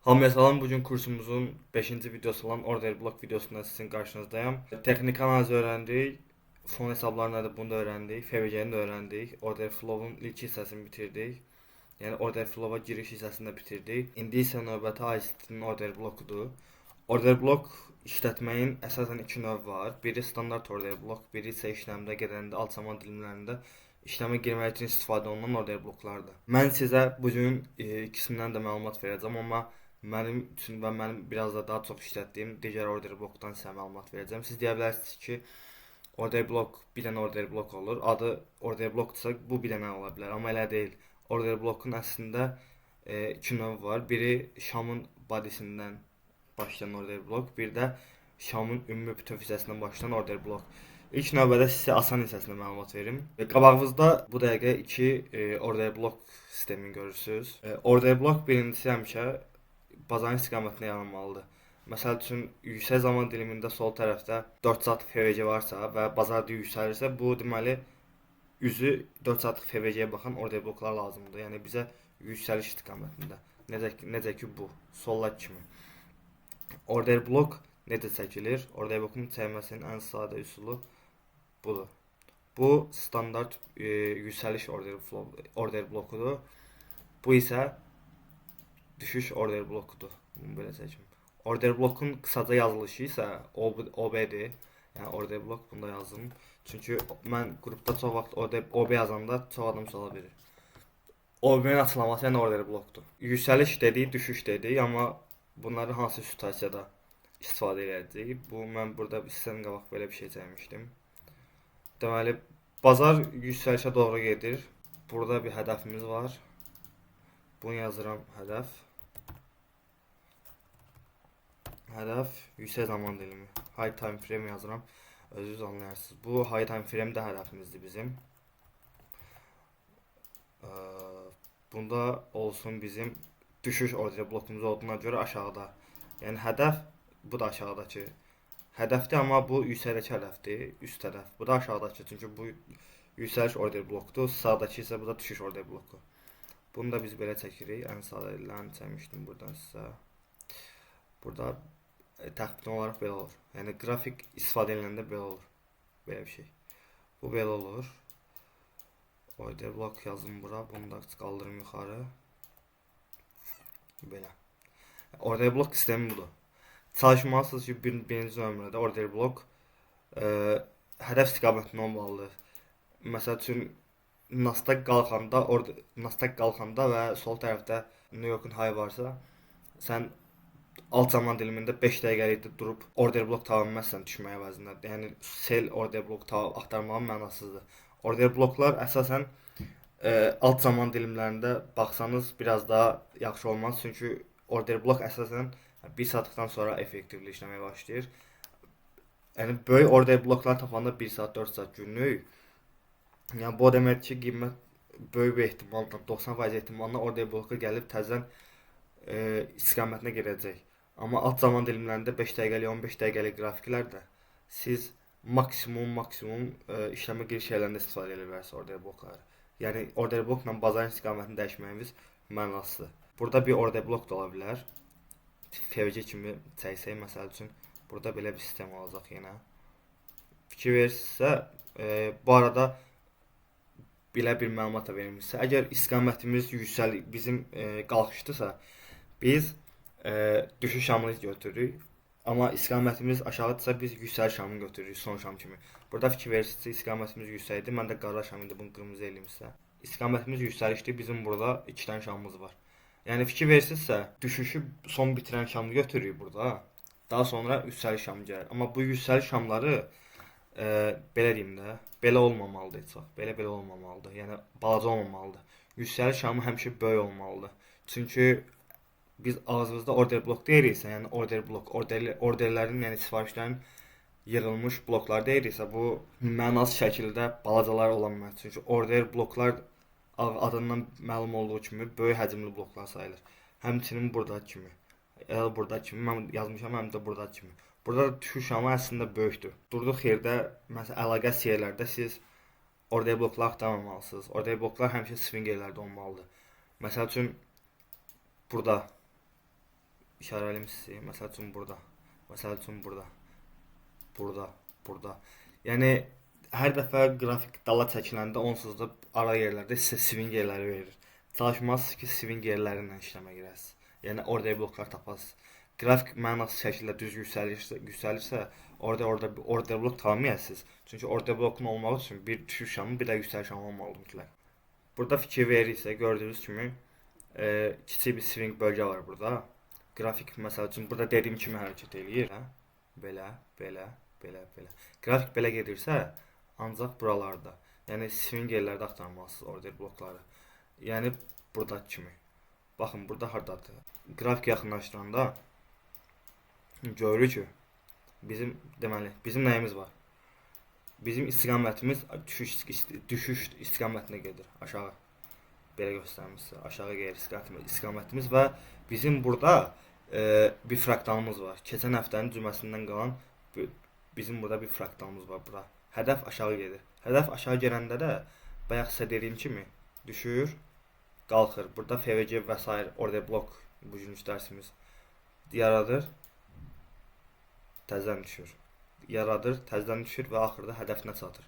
Hamıya salam, bugün kursumuzun 5-ci videosu olan order block videosunda sizin qarşınızdayım. Texnik analiz öyrəndik, fon hesabları nədir bunu da öyrəndik, FVG-ni də öyrəndik, order flow-un ilk hissəsini bitirdik. Yəni order flow-a giriş hissəsini də bitirdik. İndi isə növbəti ICT-nin order blokudur. Order block işlətməyin əsasən iki növ var. Biri standart order block, biri isə işləmdə gedəndə alçaman dilimlərində işləmə girmək üçün istifadə olunan order bloklardır. Mən sizə bu gün ikisindən də məlumat verəcəm, amma mənim üçün və mənim biraz da daha çox işlətdiyim digər order blokdan sizə məlumat verəcəm. Siz deyə bilərsiniz ki, order blok bir dənə order blok olur. Adı order blokdursa bu bir dənə ola bilər, amma elə deyil. Order blokun əslində iki növ var. Biri şamın bodisindən başlayan order blok, bir də şamın ümumi bütöv hissəsindən başlayan order blok. İlk növbədə sizə asan hissəsində məlumat verim. Qabağınızda bu dəqiqə iki order blok sistemini görürsüz. Order blok birincisi həmişə bazarın istiqamətinə yanılmalıdır. Məsəl üçün yüksək zaman dilimində sol tərəfdə 4 saatlıq FVG varsa və bazarda yüksəlirsə, bu deməli üzü 4 saatlıq FVG-yə baxan order bloklar lazımdır. Yəni bizə yüksəliş istiqamətində. Necə ki bu, soldakı kimi. Order blok necə çəkilir? Order blokun çəkməsinin ən sadə üsulu budur. Bu standart yüksəliş order blokudur. Bu isə düşüş order blokudur. Bunu belə çəkim. Order blokun qısaca yazılışı isə OB-dir. Yəni order blok bunda yazdım. Çünki mən qrupda çox vaxt OB yazanda çox adam sual verir. OB-nin açıqlaması yəni order blokdur. Yüksəliş dedik, düşüş dedik, amma bunları hansı situasiyada istifadə edəcəyik? Bu mən burada sizdən qabaq belə bir şey çəkmişdim. Deməli, bazar yüksəlişə doğru gedir. Burada bir hədəfimiz var. Bunu yazıram hədəf. Hədəf yüksək zaman dilimi. High time frame yazıram. Özünüz anlayarsınız. Bu high time frame də hədəfimizdir bizim. Bunda olsun bizim düşüş order blokumuz olduğuna görə aşağıda. Yəni hədəf bu da aşağıdakı hədəfdir, amma bu yüksəkdəki hədəfdir, üst tərəf. Bu da aşağıdakı, çünki bu yüksəliş order blokudur. Sağdakı isə bu da düşüş order bloku. Bunu da biz belə çəkirik. Ən sadələrini çəkmişdim buradan sizə. Burada təxminən olaraq belə olur. Yəni qrafik istifadə ediləndə belə olur. Belə bir şey. Bu belə olur. Order blok yazdım bura. Bunu da qaldırım yuxarı. Belə. Order blok sistemi budur. Çalışmalısınız ki, birinci nömrədə order blok hədəf istiqamətində olmalıdır. Məsəl üçün Nasdaq qalxanda və sol tərəfdə New York'un high varsa, sən alt zaman dilimində 5 dəqiqəlikdə durub order blok tamamlamışsan düşməyə əvəzində. Yəni sell order blok axtarmağın mənasızdır. Order bloklar əsasən alt zaman dilimlərində baxsanız biraz daha yaxşı olmaz, çünki order blok əsasən 1 saatlıqdan sonra effektivli işləməyə başlayır. Yəni böyük order bloklar tapanda 1 saat, 4 saat günlük. Yəni bu o deməkdir ki, qiymət böyük bir ehtimalla, 90% ehtimalla order bloka gəlib təzədən istiqamətinə gedəcək. Amma alt zaman dilimlərində 5 dəqiqəlik, 15 dəqiqəlik qrafiklərdə siz maksimum işləmə giriş yerlərində istifadə edə bilərsiniz order blokları. Yəni order blokla bazarın istiqamətini dəyişməyiniz mənasızdır. Burada bir order blok da ola bilər. FVG kimi çəksək, məsəl üçün burada belə bir sistem olacaq yenə. Fikir verirsinizsə, bu arada belə bir məlumat da verilmişsə, əgər istiqamətimiz bizim qalxışdırsa, biz düşüş şamını götürürük. Amma istiqamətimiz aşağıdırsa, biz yüksəliş şamını götürürük son şam kimi. Burada fikir verirsinizsə, istiqamətimiz yüksəkdir. Mən də qara şam idi, bunu qırmızı eləyimsə. İstiqamətimiz yüksəlişdir, bizim burada 2 dənə şamımız var. Yəni fikir verirsinizsə, düşüşü son bitirən şamı götürürük burada. Daha sonra yüksəliş şamı gəlir. Amma bu yüksəliş şamları belə deyim də, belə olmamalıdır heç vaxt. Belə olmamalıdır. Yəni balaca olmamalıdır. Yüksəliş şamı həmişə böyük olmalıdır. Çünki biz ağzımızda order blok deyiriksə, yəni orderlərin, yəni sifarişlərin yığılmış bloklar deyiriksə, bu mənasız şəkildə balacalar ola bilməz. Çünki order bloklar adından məlum olduğu kimi böyük həcmli bloklar sayılır. Həmçinin buradakı kimi. Buradakı kimi mən yazmışam, həm də buradakı kimi. Burada düşüş şamı əslində böyükdür. Durduq yerdə, məsələn, əlaqə siyerlərdə siz order bloklar axtarmamalısınız. Order bloklar həmişə swing yerlərdə olmalıdır. Məsəl üçün burada işarələmişik. Məsəl üçün burada. Məsəl üçün burada. Burada. Burada. Yəni hər dəfə qrafik dala çəkiləndə onsuz da ara yerlərdə sizə swing yerləri verir. Çalışmalısınız ki, swing yerləri ilə işləmə girəsiniz. Yəni orada bloklar tapasınız. Qrafik mənasız şəkildə düz yüksəlirsə, orada blok tanımayasınız. Çünki orada blokun olmaq üçün bir düşüş şamı, bir də yüksəliş şamı olmalıdır mütləq. Burada fikir verirsə, gördüyünüz kimi kiçik bir swing bölgə var burada. Qrafik məsəl üçün burada dediyim kimi hərəkət eləyir, hə? Belə, belə, belə, belə. Qrafik belə gedirsə, ancaq buralarda, yəni swing yerlərdə axtarmalısınız order blokları. Yəni buradakı kimi. Baxın, burada hardadır? Qrafik yaxınlaşdıranda görürük ki, bizim nəyimiz var? Bizim istiqamətimiz düşüş istiqamətinə gedir, aşağı. Belə göstərmişsə, aşağı gedir istiqamətimiz və bizim burada bir fraktalımız var. Keçən həftənin cüməsindən qalan bizim burada bir fraktalımız var bura. Hədəf aşağı gedir. Hədəf aşağı gələndə də bayaq sizə dediyim kimi düşür, qalxır. Burada FVC və s. order blok bugünkü dərsimiz yaradır, təzədən düşür. Yaradır, təzədən düşür və axırda hədəfinə çatır.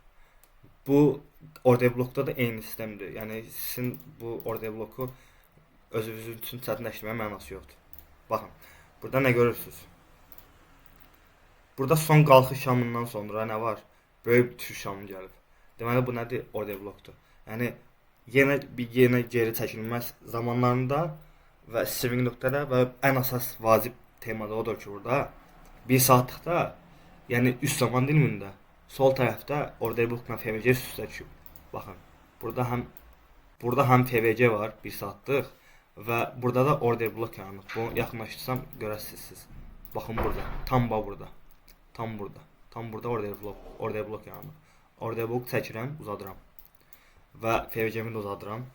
Bu order blokda da eyni sistemdir. Yəni sizin bu order bloku özünüz üçün çətinləşdirməyə mənası yoxdur. Baxın, burada nə görürsünüz? Burada son qalxış şamından sonra nə var? Böyük bir düşüş şamı gəlib. Deməli bu nədir? Order blokdur. Yəni yenə geri çəkilməz zamanlarında və swing nöqtədə və ən əsas vacib temada odur ki, burada 1 saatlıqda, yəni üst zaman dilimində sol tərəfdə order blokla FVC üst-üstə düşüb. Baxın, burada həm FVC var 1 saatlıq və burada da order blok yaranır. Bunu yaxınlaşdırsam görəsiniz. Baxın burada, tam burada. Tam burada order blok yaranır. Order blok çəkirəm, uzadıram və FVC-mi də uzadıram.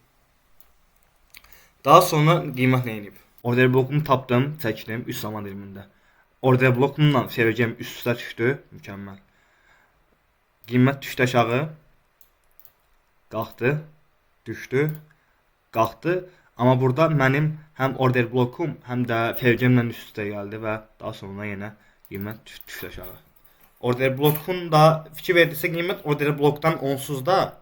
Daha sonra qiymət nə edib? Order blokumu tapdım, çəkdim üst zaman dilimində. Order blokumla FVC-m üst-üstə düşdü, mükəmməl. Qiymət düşdü aşağı, qalxdı, düşdü, qalxdı. Amma burada mənim həm order blokum, həm də FVC-mlə üst-üstə gəldi və daha sonra yenə qiymət düşdü aşağı. Order blokun da fikir verdirsə qiymət order blokdan onsuz da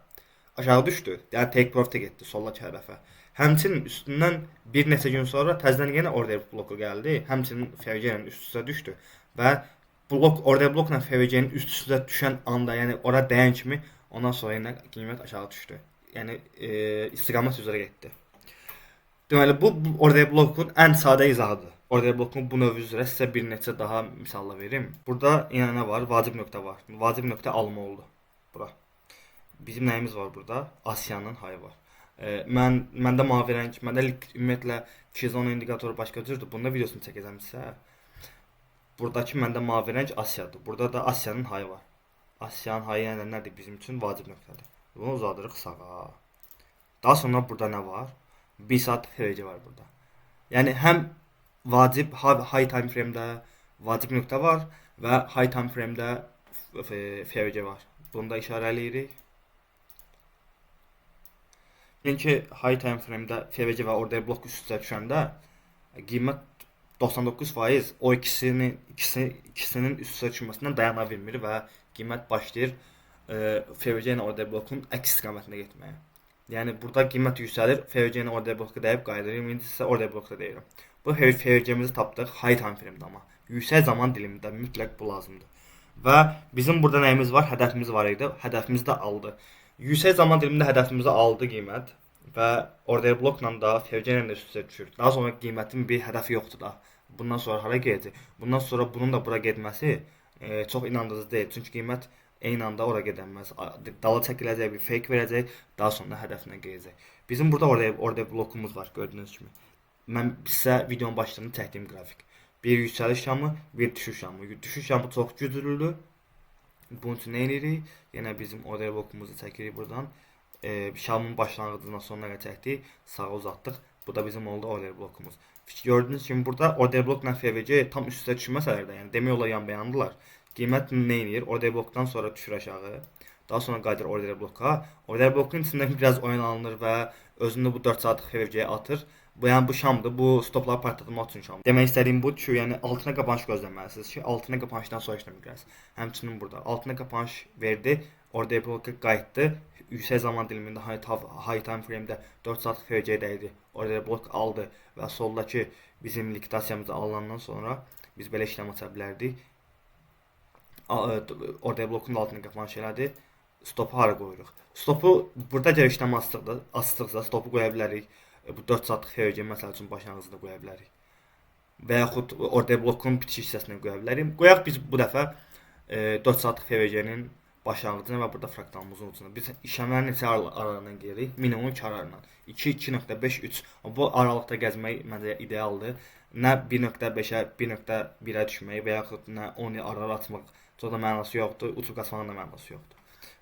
aşağı düşdü. Yəni take profit'e getdi soldakı tərəfə. Həmçinin üstündən bir neçə gün sonra təzədən yenə order bloku gəldi. Həmçinin FVC-nin üst-üstə düşdü və order blokla FVC-nin üst-üstə düşən anda, yəni ora dəyən kimi ondan sonra yenə qiymət aşağı düşdü. Yəni istiqamət üzrə getdi. Deməli bu order blokun ən sadə izahıdır. Order blokun bu növü üzrə sizə bir neçə daha misallar verim. Burada yenə nə var? Vacib nöqtə var. Vacib nöqtə alma oldu. Bura. Bizim nəyimiz var burada? Asiyanın hayı var. Məndə mavi rəng, məndə ümumiyyətlə Kizon indikatoru başqa cürdür. Bunda videosunu çəkəcəmsə, buradakı məndə mavi rəng Asiyadır. Burada da Asiyanın hayı var. Asiyanın hayı yəni nədir? Bizim üçün vacib nöqtədir. Bunu uzadırıq sağa. Daha sonra burada nə var? 1 saat FVC var burada. Yəni həm vacib high time frame-də vacib nöqtə var və high time frame-də FVC var. Bunu da işarə eləyirik. Yəni high time frame-də FVC və order blok üst-üstə düşəndə qiymət 99% o ikisinin üst-üstə düşməsindən dayana bilmir və qiymət başlayır FVC ilə order blokun əks istiqamətinə getməyə. Yəni burada qiymət yüksəlir, FVC ilə order bloku dəyib qayıdır. İndi isə order blokda deyirəm. Bu FVC-mizi tapdıq high time frame-də amma. Yüksək zaman dilimində mütləq bu lazımdır. Və bizim burada nəyimiz var? Hədəfimiz var idi. Hədəfimizi də aldı. Yüksək zaman dilimində hədəfimizi aldı qiymət və order blokla da FVC ilə də üst-üstə düşür. Daha sonra qiymətin bir hədəfi yoxdur da. Bundan sonra hara gedəcək? Bundan sonra bunun da bura getməsi çox inandırıcı deyil. Çünki qiymət eyni anda ora gedəməz. Dala çəkiləcək, bir fake verəcək, daha sonra hədəfinə gələcək. Bizim burada order blokumuz var gördüyünüz kimi. Mən sizə videonun başlarında çəkdiyim qrafik. Bir yüksəliş şamı, bir düşüş şamı. Düşüş şamı çox güclüdür. Bunun üçün nə edirik? Yenə bizim order blokumuzu çəkirik buradan. Şamın başlanğıcından sonuna çəkdik, sağa uzatdıq. Bu da bizim oldu order blokumuz. Gördüyünüz kimi burada order blokla FVC tam üst-üstə düşməsələr də, yəni demək olar yan-bəyandılar. Qiymət nə edir? Order blokdan sonra düşür aşağı. Daha sonra qayıdır order bloka. Order blokun içində biraz oyun alınır və özündə bu 4 saatlıq FVC-yə atır Bu yəni bu şamdır. Bu stopları partlatmaq üçün şamdır. Demək istədiyim budur ki, yəni altına qapanış gözləməlisiniz ki, altına qapanışdan sonra işləmə görəsiniz. Həmçinin burada altına qapanış verdi, orada bloka qayıtdı. Yüksək zaman dilimində high time frame-də 4 saatlıq FVC-də idi. Orada blok aldı və soldakı bizim likvidasiyamızı alandan sonra biz belə işlem aça bilərdik. Orada blokun altına qapanış elədi. Stopu hara qoyuruq? Stopu burada gəl işlem açdıqda stopu qoya bilərik. Bu 4 saatlıq FVC məsəl üçün başlanğıcında qoya bilərik. Və yaxud orada blokun bitiş hissəsinə qoya bilərik. Qoyaq biz bu dəfə 4 saatlıq FVC-nin başlanğıcına və burada fraktalımızın ucuna. Biz işləmləri neçə aralığından gedirik? Minimum 2 aralığından. 2, 2.5, 3. Bu aralıqda gəzmək məncə idealdır. Nə 1.5-ə, 1.1-ə düşmək və yaxud nə 10 aralıq açmaq çox da mənası yoxdur. Uçub qaçmağın da mənası yoxdur.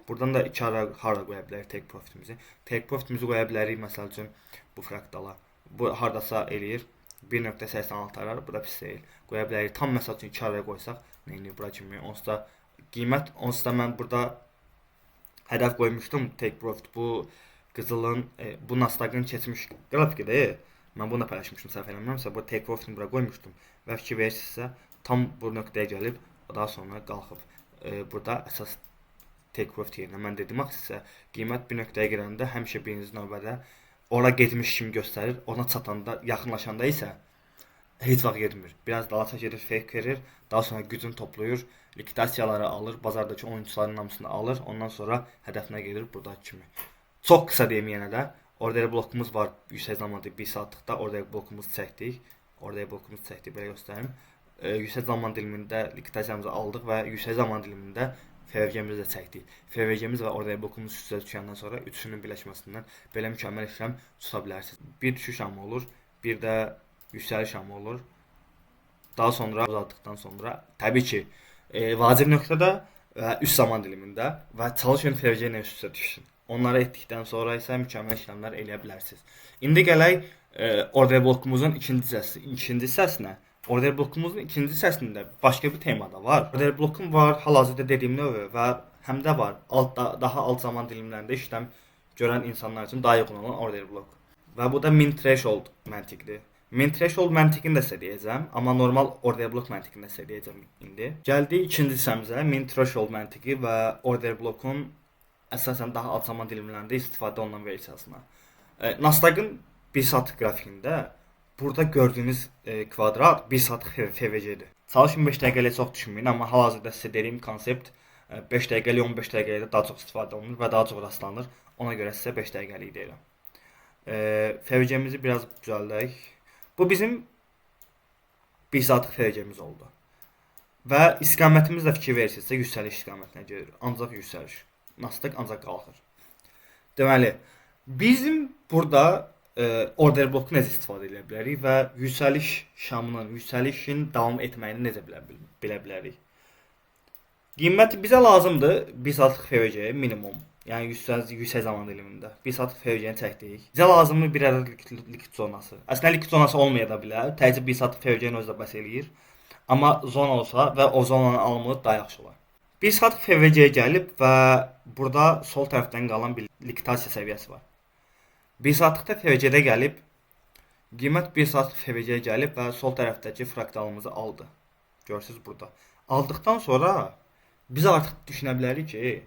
Buradan da 2 aralıq hara qoya bilərik take profitimizi. Take profitimizi qoya bilərik məsəl üçün bu fraktala. Bu hardasa eləyir 1.86 arar, bu da pis deyil. Qoya bilərik. Tam məsəl üçün 2 araya qoysaq, nəyini bura kimi onsuz da qiymət, onsuz da mən burada hədəf qoymuşdum take profit. Bu qızılın, bu Nasdaqın keçmiş qrafikidir. Mən bunu paylaşmışdım səhv eləmirəmsə, bu take profitini bura qoymuşdum. Və fikir verirsinizsə, tam bu nöqtəyə gəlib, daha sonra qalxıb. Burada əsas take profit yerinə mən dedim axı sizə, qiymət bir nöqtəyə gələndə həmişə birinci növbədə ora getmiş kimi göstərir. Ona çatanda, yaxınlaşanda isə heç vaxt getmir. Biraz dala çəkilir, fake verir, daha sonra gücünü toplayır, likvidasiyaları alır, bazardakı oyuncuların hamısını alır, ondan sonra hədəfinə gedir buradakı kimi. Çox qısa deyim yenə də, orada blokumuz var, yüksək zamanda 1 saatlıqda, orada blokumuzu çəkdik. Orada blokumuzu çəkdik, belə göstərim. Yüksək zaman dilimində likvidasiyamızı aldıq və yüksək zaman dilimində FVC-mizi də çəkdik. FVC-miz və orada blokumuz üstə düşəndən sonra üçünün birləşməsindən belə mükəmməl işlem tuta bilərsiniz. Bir düşüş şamı olur, bir də yüksəliş şamı olur. Daha sonra uzatdıqdan sonra təbii ki, vacib nöqtədə və üst zaman dilimində və çalışın FVC ilə üstə düşsün. Onları etdikdən sonra isə mükəmməl işləmlər eləyə bilərsiniz. İndi gələk order blokumuzun ikinci hissəsinə. Order blokumuzun ikinci hissəsində başqa bir tema da var. Order blokum var, hal-hazırda dediyim növ və həm də var daha alt zaman dilimlərində işləm görən insanlar üçün daha uyğun olan order blok. Və bu da min threshold məntiqidir. Min threshold məntiqini də sizə deyəcəm, amma normal order blok məntiqini də sizə deyəcəm indi. Gəldik ikinci hissəmizə, min threshold məntiqi və order blokun əsasən daha alt zaman dilimlərində istifadə olunan versiyasına. Nasdaqın 1 saatlıq qrafikində burada gördüyünüz kvadrat 1 saatlıq FVC-dir. Çalışın 5 dəqiqəliyə çox düşünməyin, amma hal-hazırda sizə dediyim konsept 5 dəqiqəlik, 15 dəqiqəliyə də daha çox istifadə olunur və daha çox rastlanır. Ona görə sizə 5 dəqiqəlik deyirəm. FVC-mizi biraz düzəldək. Bu bizim 1 saatlıq FVC-miz oldu. Və istiqamətimiz də fikir verirsinizsə yüksəliş istiqamətinə gedir. Ancaq yüksəliş. Nasdaq ancaq qalxır. Deməli, bizim burada order bloku necə istifadə edə bilərik və yüksəliş şamının, yüksəlişin davam etməyini necə bilə bilərik? Qiymət bizə lazımdır 1 saatlıq FVC minimum, yəni yüksək zaman dilimində 1 saatlıq FVC-ni çəkdik. Bizə lazımdır bir ədəd likvid zonası. Əslində likvid zonası olmaya da bilər, təkcə 1 saatlıq FVC-ni özü də bəs eləyir. Amma zona olsa və o zonanın alımı daha yaxşı olar. 1 saatlıq FVC-yə gəlib və burada sol tərəfdən qalan bir likvidasiya səviyyəsi var. 1 saatlıqda FVC-də gəlib, qiymət 1 saatlıq FVC-yə gəlib və sol tərəfdəki fraktalımızı aldı. Görürsünüz burada. Aldıqdan sonra biz artıq düşünə bilərik ki,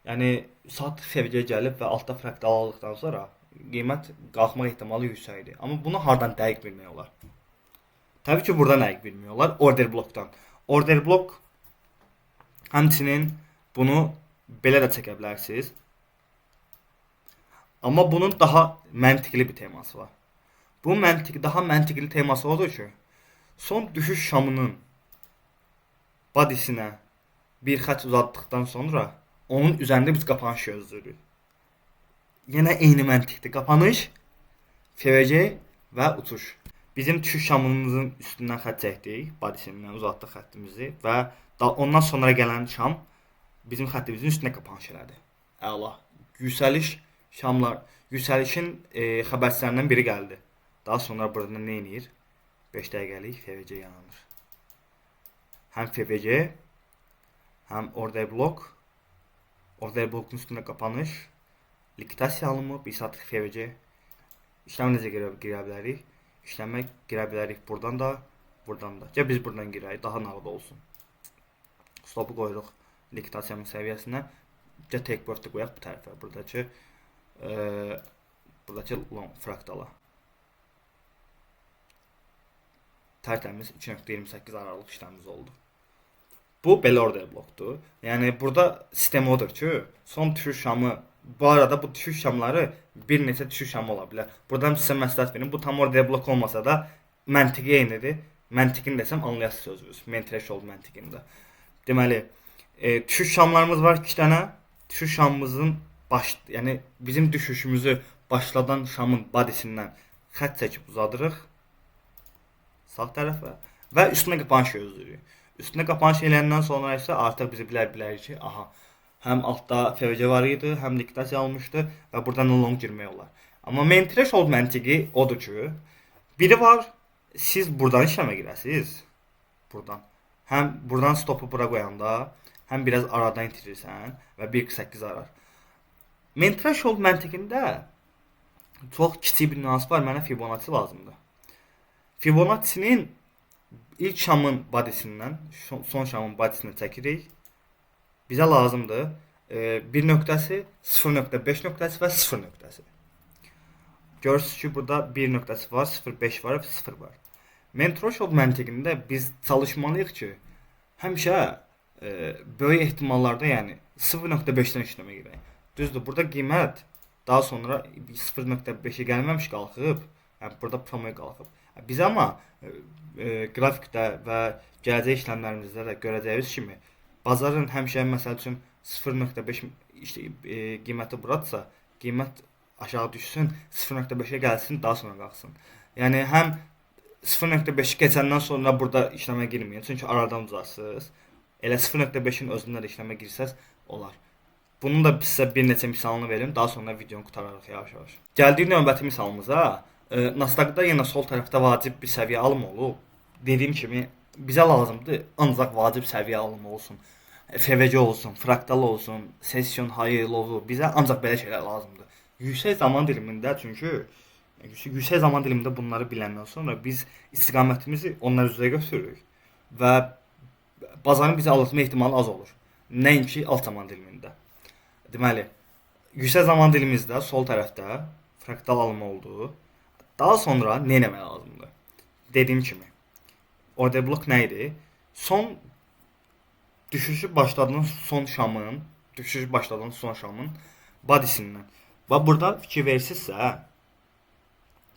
yəni saatlıq FVC-yə gəlib və altda fraktal aldıqdan sonra qiymət qalxma ehtimalı yüksəkdir. Amma bunu hardan dəqiq bilmək olar? Təbii ki, buradan dəqiq bilmək olar, order blokdan. Order blok həmçinin bunu belə də çəkə bilərsiniz. Amma bunun daha məntiqli bir teması var. Bu daha məntiqli teması odur ki, son düşüş şamının badisinə bir xətt uzatdıqdan sonra onun üzərində biz qapanış gözləyirik. Yenə eyni məntiqdir. Qapanış, FVC və uçuş. Bizim düşüş şamımızın üstündən xətt çəkdik, badisindən uzatdıq xəttimizi və ondan sonra gələn şam bizim xəttimizin üstünə qapanış elədi. Əla. Yüksəlişin xəbərçilərindən biri gəldi. Daha sonra burada nə edir? 5 dəqiqəlik FVC yanılır. Həm FVC, həm order blokun üstünə qapanış, likvidasiya alımı, 1 saatlıq FVC, İşləmə necə girə bilərik? İşləmə girə bilərik buradan da, buradan da. Ya biz buradan girək, daha nağd olsun. Stopu qoyuruq diktasiyanın səviyyəsinə. Ya take word-ı qoyaq bu tərəfə. Buradakı long fraktala. Tərtəmiz 2.28 aralıq işləmimiz oldu. Bu belə order blokdur. Yəni burada sistem odur ki, son düşüş şamı, bu arada bu düşüş şamları bir neçə düşüş şamı ola bilər. Buradan sizə məsləhət verim. Bu tam order blok olmasa da məntiqi eynidir. Məntiqini desəm anlayasınız özünüz. Menthreshold məntiqində. Deməli, düşüş şamlarımız var 2 dənə. Düşüş şamımızın yəni bizim düşüşümüzü başladan şamın badisindən xətt çəkib uzadırıq sağ tərəfə və üstünə qapanış gözləyirik. Üstünə qapanış eləyəndən sonra isə artıq bizi bilərik ki, aha, həm altda FVC var idi, həm diktasiya almışdı və buradan long girmək olar. Amma main threshold məntiqi odur ki, biri var, siz buradan işləmə girəsiniz. Buradan. Həm buradan stopu bura qoyanda, həm biraz aradan itirirsən və 1.8 arar. Main threshold məntiqində çox kiçik bir nüans var, mənə Fibonacci lazımdır. Fibonacci'nin ilk şamın badisindən son şamın badisini çəkirik. Bizə lazımdır 1 nöqtəsi, 0.5 nöqtəsi və 0 nöqtəsi. Görürsünüz ki, burada 1 nöqtəsi var, 0.5 var və 0 var. Main threshold məntiqində biz çalışmalıyıq ki, həmişə böyük ehtimallarda, yəni 0.5-dən işləmə girək. Düzdür, burada qiymət daha sonra 0.5-ə gəlməmiş qalxıb, yəni burada promoya qalxıb. Biz amma qrafikdə və gələcək işləmlərimizdə də görəcəyimiz kimi bazarın həmişə məsəl üçün 0.5 qiyməti buradsa, qiymət aşağı düşsün, 0.5-ə gəlsin, daha sonra qalxsın. Yəni həm 0.5-i keçəndən sonra burada işləmə girməyin, çünki aradan uzarsınız. Elə 0.5-in özündə də işləmə girsəz olar. Bunun da sizə bir neçə misalını verim, daha sonra videonu qutararıq yavaş-yavaş. Gəldik növbəti misalımıza. Nasdaqda yenə sol tərəfdə vacib bir səviyyə alımı olub. Dediyim kimi bizə lazımdır ancaq vacib səviyyə alımı olsun. FVC olsun, fraktal olsun, session high low, bizə ancaq belə şeylər lazımdır. Yüksək zaman dilimində, çünki yüksək zaman dilimində bunları biləndən sonra biz istiqamətimizi onlar üzrə götürürük və bazarın bizi aldatma ehtimalı az olur. Nəinki alt zaman dilimində. Deməli, yüksək zaman dilimizdə sol tərəfdə fraktal alımı oldu. Daha sonra nə etmək lazımdır? Dediyim kimi, order blok nə idi? Son düşüşü başladan son şamın badisindən. Və burada fikir versinizsə,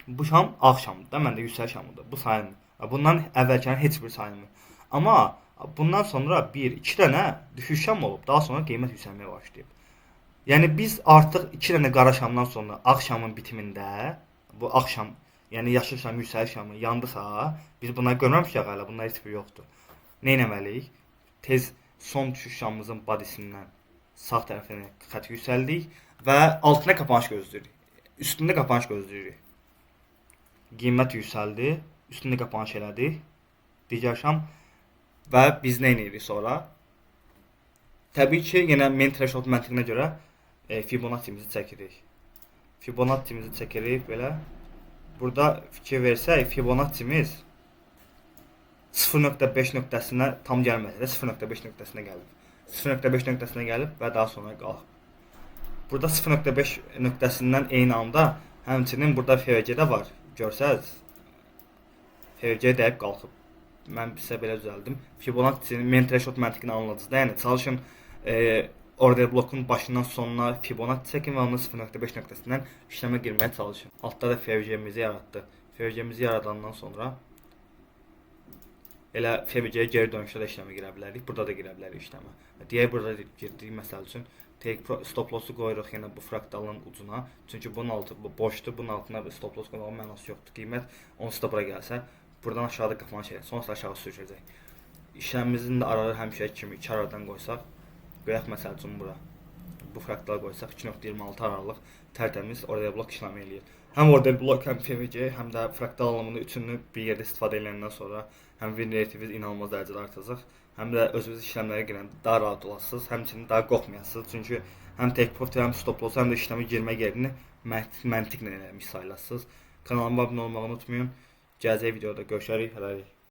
bu şam ağ şamdır da, məndə yüksək şamıdır. Bu sayılmır. Bundan əvvəlkənin heç bir sayılmır. Amma bundan sonra 1-2 dənə düşüş şam olub, daha sonra qiymət yüksəlməyə başlayıb. Yəni biz artıq 2 dənə qara şamdan sonra ağ şamın bitimində bu ağ şam, yəni yaşıl şam, yüksəliş şamı yandısa, biz bunları görməmişik hələ, bunlar heç bir yoxdur. Nə etməliyik? Tez son düşüş şamımızın badisindən sağ tərəfinə xətt yüksəldik və altına qapanış gözləyirik. Üstündə qapanış gözləyirik. Qiymət yüksəldi, üstündə qapanış elədik. Digər şam və biz nə edirik sonra? Təbii ki, yenə main threshold məntiqinə görə Fibonacci-mizi çəkirik. Fibonacci-mizi çəkirik belə. Burada fikir versək, Fibonacci-miz 0.5 nöqtəsinə tam gəlməsə də 0.5 nöqtəsinə gəlib. 0.5 nöqtəsinə gəlib və daha sonra qalxıb. Burada 0.5 nöqtəsindən eyni anda həmçinin burada FVC də var. Görsəz, FVC dəyib qalxıb. Mən sizə belə düzəldim. Fibonacci-nin main threshold məntiqini anladınız da, yəni çalışın order blokun başından sonuna Fibonacci çəkin və onun 0.5 nöqtəsindən işləmə girməyə çalışın. Altda da FVC-mizi yaratdı. FVC-mizi yaradandan sonra elə FVC-yə geri dönüşdə də işləmə girə bilərik. Burada da girə bilərik işləmə. Deyək burada girdik məsəl üçün. Stop loss-u qoyuruq yenə bu fraktalın ucuna. Çünki bunun altı boşdur. Bunun altına stop loss qoymağın mənası yoxdur. Qiymət onsuz da bura gəlsə, buradan aşağıda qapanış edir. Sonrasında aşağı sürüşəcək. İşləmimizin də araları həmişə kimi 2 aradan qoysaq, qoyaq məsəl üçün bura. Bu fraktala qoysaq 2.26 aralıq tərtəmiz order blok işləmə eləyir. Həm order blok, həm FVC, həm də fraktal alımını üçünü bir yerdə istifadə edəndən sonra həm win rate-imiz inanılmaz dərəcədə artacaq. Həm də özünüz işləmlərə girəndə daha rahat olasınız, həmçinin daha qorxmayasınız. Çünki həm take profit, həm stop loss, həm də işləmə girmə yerini məntiqlə eləmiş sayılasınız. Kanalıma abunə olmağı unutmayın. Gələcək videoda görüşərik. Hələlik.